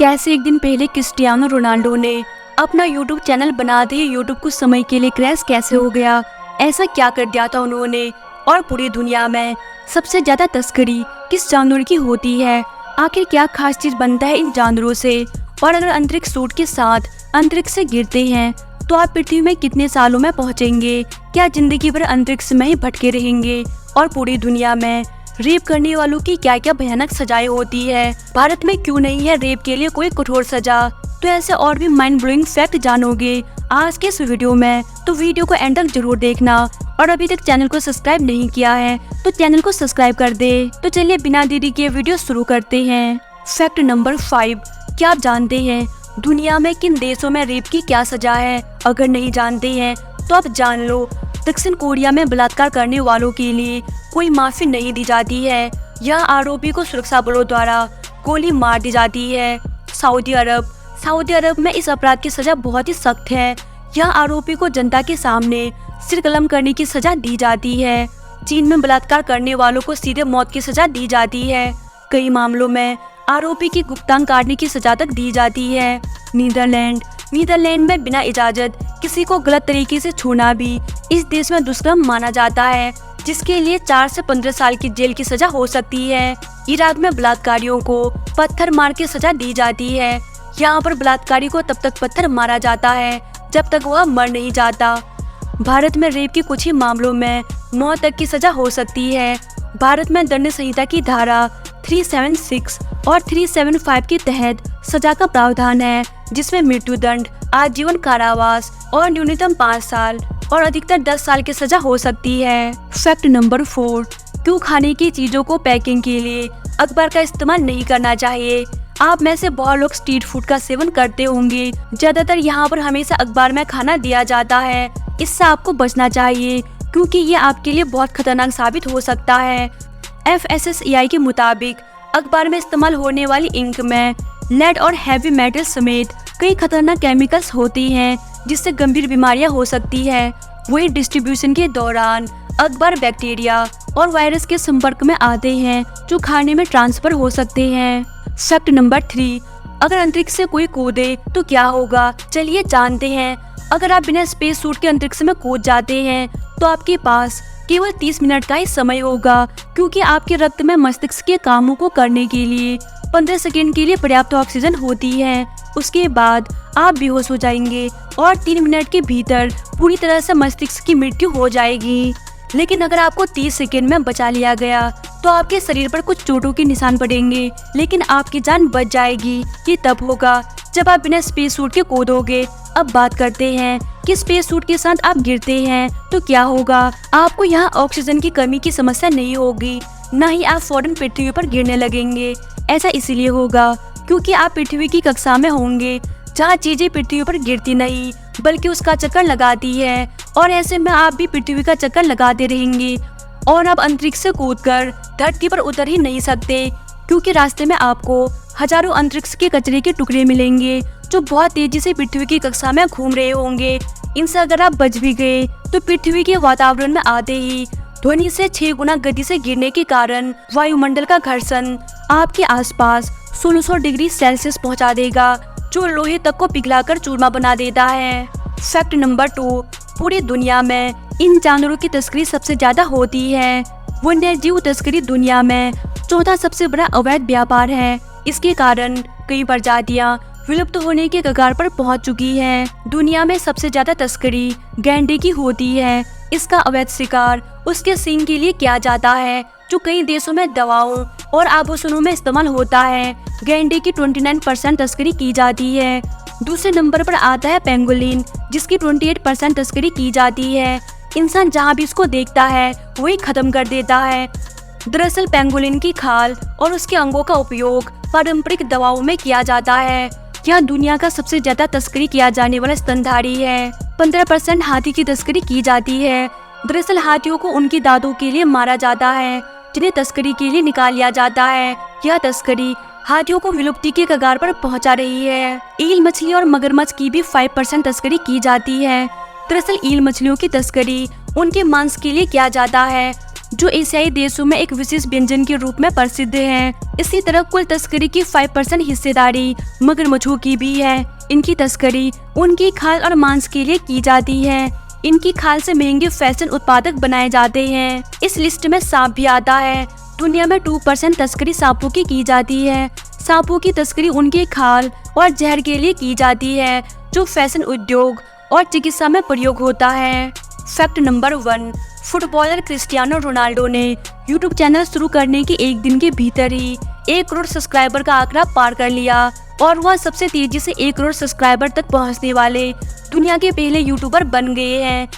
कैसे एक दिन पहले क्रिस्टियानो रोनाल्डो ने अपना यूट्यूब चैनल बना दिया, यूट्यूब कुछ समय के लिए क्रैश कैसे हो गया, ऐसा क्या कर दिया था उन्होंने, और पूरी दुनिया में सबसे ज़्यादा तस्करी किस जानवर की होती है, आखिर क्या खास चीज़ बनता है इन जानवरों से, और अगर अंतरिक्ष सूट के साथ अंतरिक्ष से गिरते हैं तो आप पृथ्वी में कितने सालों में पहुँचेंगे, क्या जिंदगी भर अंतरिक्ष में ही भटके रहेंगे, और पूरी दुनिया में रेप करने वालों की क्या क्या भयानक सजाएं होती है, भारत में क्यों नहीं है रेप के लिए कोई कठोर सजा। तो ऐसे और भी माइंड ब्लोइंग फैक्ट जानोगे आज के इस वीडियो में, तो वीडियो को एंड तक जरूर देखना। और अभी तक चैनल को सब्सक्राइब नहीं किया है तो चैनल को सब्सक्राइब कर दे। तो चलिए बिना देरी के वीडियो शुरू करते हैं। फैक्ट नंबर 5, क्या आप जानते हैं दुनिया में किन देशों में रेप की क्या सजा है? अगर नहीं जानते हैं तो आप जान लो। दक्षिण कोरिया में बलात्कार करने वालों के लिए कोई माफी नहीं दी जाती है, यह आरोपी को सुरक्षा बलों द्वारा गोली मार दी जाती है। सऊदी अरब में इस अपराध की सजा बहुत ही सख्त है, यह आरोपी को जनता के सामने सिर कलम करने की सजा दी जाती है। चीन में बलात्कार करने वालों को सीधे मौत की सजा दी जाती है, कई मामलों में आरोपी की गुप्तांग काटने की सजा तक दी जाती है। नीदरलैंड में बिना इजाजत किसी को गलत तरीके से छूना भी इस देश में दुष्कर्म माना जाता है, जिसके लिए 4 से 15 साल की जेल की सजा हो सकती है। इराक में बलात्कारियों को पत्थर मार के सजा दी जाती है, यहाँ पर बलात्कारी को तब तक पत्थर मारा जाता है जब तक वह मर नहीं जाता। भारत में रेप के कुछ ही मामलों में मौत तक की सजा हो सकती है। भारत में दंड संहिता की धारा 376 और 375 के तहत सजा का प्रावधान है, जिसमें मृत्युदंड, आजीवन कारावास और न्यूनतम 5 साल और अधिकतर 10 साल की सजा हो सकती है। फैक्ट नंबर 4, क्यों खाने की चीजों को पैकिंग के लिए अखबार का इस्तेमाल नहीं करना चाहिए? आप में से बहुत लोग स्ट्रीट फूड का सेवन करते होंगे, ज्यादातर यहाँ पर हमेशा अखबार में खाना दिया जाता है, इससे आपको बचना चाहिए क्योंकि ये आपके लिए बहुत खतरनाक साबित हो सकता है। FSSAI के मुताबिक अखबार में इस्तेमाल होने वाली इंक में लेड और हैवी मेटल समेत कई खतरनाक केमिकल्स होती हैं, जिससे गंभीर बीमारियां हो सकती है। वही डिस्ट्रीब्यूशन के दौरान अखबार बैक्टीरिया और वायरस के संपर्क में आते हैं जो खाने में ट्रांसफर हो सकते हैं। फैक्ट नंबर 3, अगर अंतरिक्ष से कोई कूदे तो क्या होगा, चलिए जानते हैं। अगर आप बिना स्पेस सूट के अंतरिक्ष में कूद जाते हैं तो आपके पास केवल 30 मिनट का ही समय होगा, क्योंकि आपके रक्त में मस्तिष्क के कामों को करने के लिए 15 सेकंड के लिए पर्याप्त ऑक्सीजन होती है। उसके बाद आप बेहोश हो जाएंगे और 3 मिनट के भीतर पूरी तरह से मस्तिष्क की मृत्यु हो जाएगी। लेकिन अगर आपको 30 सेकंड में बचा लिया गया तो आपके शरीर पर कुछ चोटों के निशान पड़ेंगे, लेकिन आपकी जान बच जाएगी। ये तब होगा जब आप बिना स्पेस सूट के कूदोगे। अब बात करते हैं कि स्पेस सूट के साथ आप गिरते हैं तो क्या होगा। आपको यहाँ ऑक्सीजन की कमी की समस्या नहीं होगी, न ही आप फौरन पृथ्वी पर गिरने लगेंगे। ऐसा इसीलिए होगा क्योंकि आप पृथ्वी की कक्षा में होंगे, जहाँ चीजें पृथ्वी पर गिरती नहीं बल्कि उसका चक्कर लगाती है, और ऐसे में आप भी पृथ्वी का चक्कर लगाते रहेंगे। और आप अंतरिक्ष से कूदकर धरती पर उतर ही नहीं सकते, क्योंकि रास्ते में आपको हजारों अंतरिक्ष के कचरे के टुकड़े मिलेंगे जो बहुत तेजी से पृथ्वी की कक्षा में घूम रहे होंगे। इनसे अगर आप बच भी गए तो पृथ्वी के वातावरण में आते ही ध्वनि से 6 गुना गति से गिरने के कारण वायुमंडल का घर्षण आपके आसपास 1600 डिग्री सेल्सियस पहुंचा देगा, जो लोहे तक को पिघलाकर चूरमा बना देता है। फैक्ट नंबर 2, पूरी दुनिया में इन जानवरों की तस्करी सबसे ज्यादा होती है। वन्यजीव तस्करी दुनिया में चौथा सबसे बड़ा अवैध व्यापार है। इसके कारण कई प्रजातियां विलुप्त होने के कगार पर पहुंच चुकी हैं। दुनिया में सबसे ज्यादा तस्करी गैंडे की होती है। इसका अवैध शिकार उसके सींग के लिए किया जाता है, जो कई देशों में दवाओं और आभूषणों में इस्तेमाल होता है। गैंडे की 29% तस्करी की जाती है। दूसरे नंबर पर आता है पेंगोलिन, जिसकी 28% तस्करी की जाती है। इंसान जहाँ भी इसको देखता है वही खत्म कर देता है। दरअसल पेंगोलिन की खाल और उसके अंगों का उपयोग पारंपरिक दवाओं में किया जाता है। यह दुनिया का सबसे ज्यादा तस्करी किया जाने वाला स्तनधारी है। 15% हाथी की तस्करी की जाती है। दरअसल हाथियों को उनकी दांतों के लिए मारा जाता है, जिन्हें तस्करी के लिए निकाल लिया जाता है। यह तस्करी हाथियों को विलुप्ति के कगार पर पहुंचा रही है। ईल मछली और मगरमच्छ की भी 5% तस्करी की जाती है। दरअसल ईल मछलियों की तस्करी उनके मांस के लिए किया जाता है, जो एशियाई देशों में एक विशेष व्यंजन के रूप में प्रसिद्ध है। इसी तरह कुल तस्करी की 5% हिस्सेदारी मगरमच्छों की भी है। इनकी तस्करी उनकी खाल और मांस के लिए की जाती है। इनकी खाल से महंगे फैशन उत्पादक बनाए जाते हैं। इस लिस्ट में सांप भी आता है। दुनिया में 2% तस्करी सांपों की जाती है। सांपों की तस्करी उनके खाल और जहर के लिए की जाती है, जो फैशन उद्योग और चिकित्सा में प्रयोग होता है। Fact number 1, footballer Cristiano Ronaldo ने यूट्यूब चैनल शुरू करने के एक दिन के भीतर ही 1 करोड़ सब्सक्राइबर का आंकड़ा पार कर लिया और वह सबसे तेजी से 1 करोड़ सब्सक्राइबर तक पहुंचने वाले दुनिया के पहले यूट्यूबर बन गए हैं।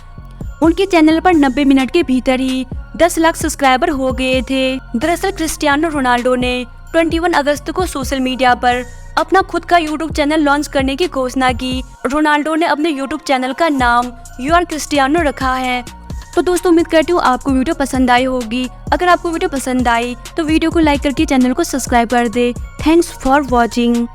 उनके चैनल पर 90 मिनट के भीतर ही 10 लाख सब्सक्राइबर हो गए थे। दरअसल क्रिस्टियानो रोनाल्डो ने 21 अगस्त को सोशल मीडिया पर अपना खुद का यूट्यूब चैनल लॉन्च करने की घोषणा की। रोनाल्डो ने अपने यूट्यूब चैनल का नाम यू आर क्रिस्टियानो रखा है। तो दोस्तों, उम्मीद करती हूँ आपको वीडियो पसंद आई होगी। अगर आपको वीडियो पसंद आई तो वीडियो को लाइक करके चैनल को सब्सक्राइब कर दे। Thanks for watching.